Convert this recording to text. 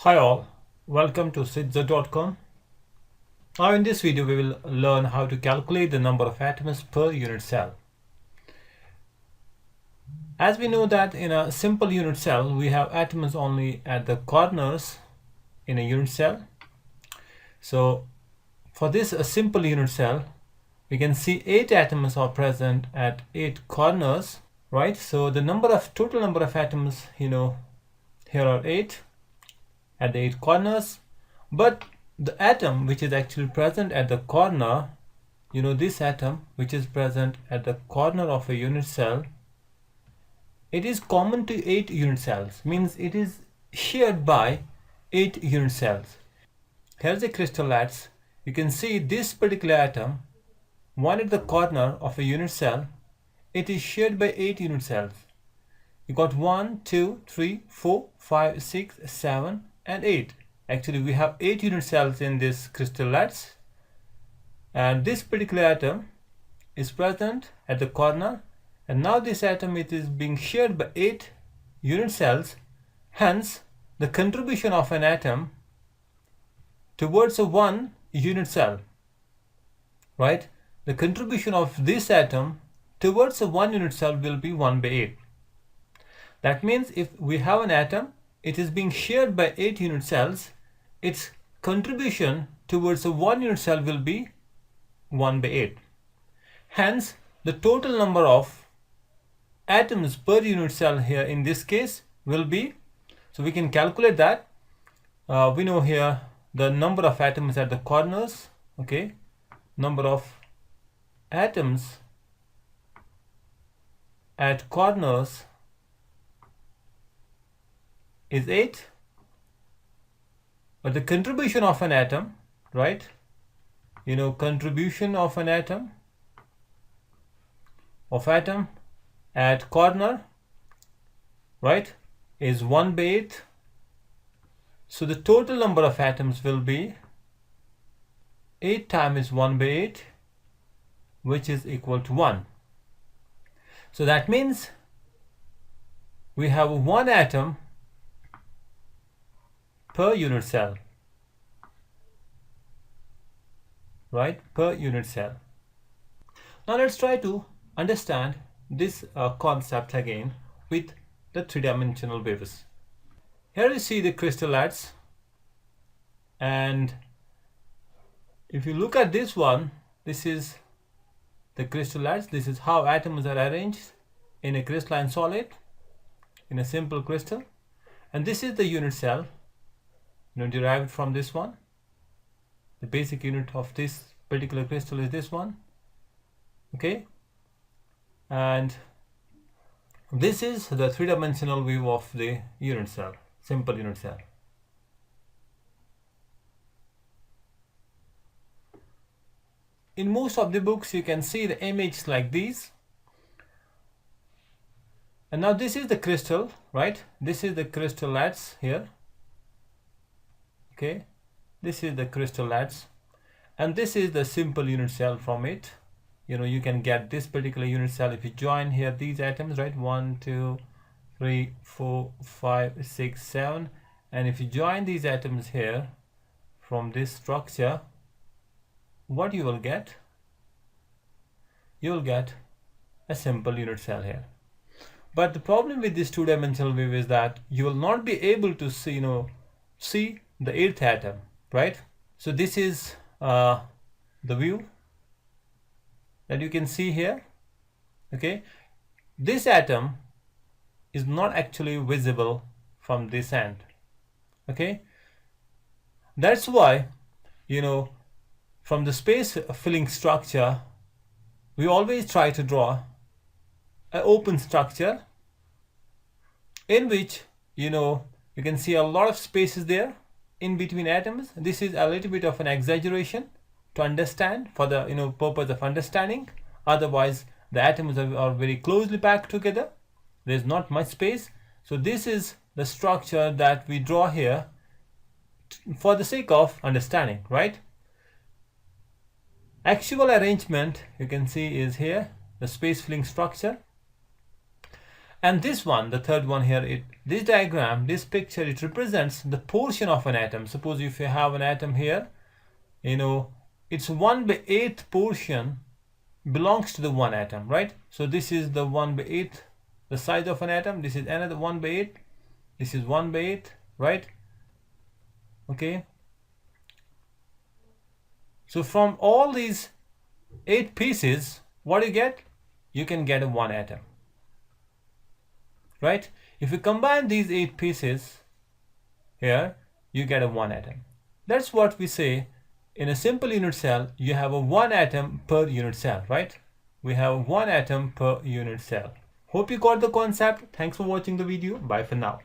Hi all, welcome to sidza.com. Now in this video we will learn how to calculate the number of atoms per unit cell. As we know that in a simple unit cell we have atoms only at the corners in a unit cell. So for this a simple unit cell we can see 8 atoms are present at 8 corners, right? So the total number of atoms, here are 8 at the 8 corners, but the atom which is actually present at the corner, this atom which is present at the corner of a unit cell, it is common to 8 unit cells, means it is shared by 8 unit cells. Here's the crystallites. You can see this particular atom, one at the corner of a unit cell, it is shared by 8 unit cells. You got 1, 2, 3, 4, 5, 6, 7 and 8. Actually we have 8 unit cells in this crystallites, and this particular atom is present at the corner, and now this atom it is being shared by 8 unit cells. Hence the contribution of an atom towards a 1 unit cell, right? The contribution of this atom towards a 1 unit cell will be 1 by 8. That means if we have an atom, it is being shared by 8 unit cells, its contribution towards a 1 unit cell will be 1 by 8. Hence, the total number of atoms per unit cell here in this case will be, so we can calculate that. We know here the number of atoms at the corners, okay? Number of atoms at corners is 8, but the contribution of an atom, right? Contribution of an atom at corner, right, is 1 by 8. So the total number of atoms will be 8 times 1 by 8, which is equal to 1. So that means we have 1 atom per unit cell, right? Per unit cell. Now let's try to understand this concept again with the three-dimensional waves. Here you see the crystallites, and if you look at this one, this is the crystallites. This is how atoms are arranged in a crystalline solid, in a simple crystal, and this is the unit cell, derived from this one. The basic unit of this particular crystal is this one, okay? And this is the three-dimensional view of the unit cell, simple unit cell. In most of the books you can see the image like these. And now this is the crystal, right? This is the crystallites here. Okay, this is the crystallites, and this is the simple unit cell from it. You can get this particular unit cell if you join here these atoms, right? 1, 2, 3, 4, 5, 6, 7, and if you join these atoms here from this structure, what you will get? You will get a simple unit cell here. But the problem with this two-dimensional view is that you will not be able to see, see the 8th atom, right? So this is the view that you can see here, okay? This atom is not actually visible from this end, okay? That's why, from the space filling structure, we always try to draw an open structure in which, you can see a lot of spaces there in between atoms. This is a little bit of an exaggeration to understand, for the purpose of understanding. Otherwise the atoms are very closely packed together, there's not much space. So this is the structure that we draw here for the sake of understanding, right? Actual arrangement you can see is here, the space filling structure. And this one, the third one here, this diagram, this picture, it represents the portion of an atom. Suppose if you have an atom here, its 1/8 portion belongs to the one atom, right? So this is the 1/8, the size of an atom. This is another 1/8. This is 1/8, right? Okay. So from all these 8 pieces, what do you get? You can get a one atom, right? If you combine these 8 pieces here, you get a one atom. That's what we say. In a simple unit cell, you have a one atom per unit cell, right? We have one atom per unit cell. Hope you got the concept. Thanks for watching the video. Bye for now.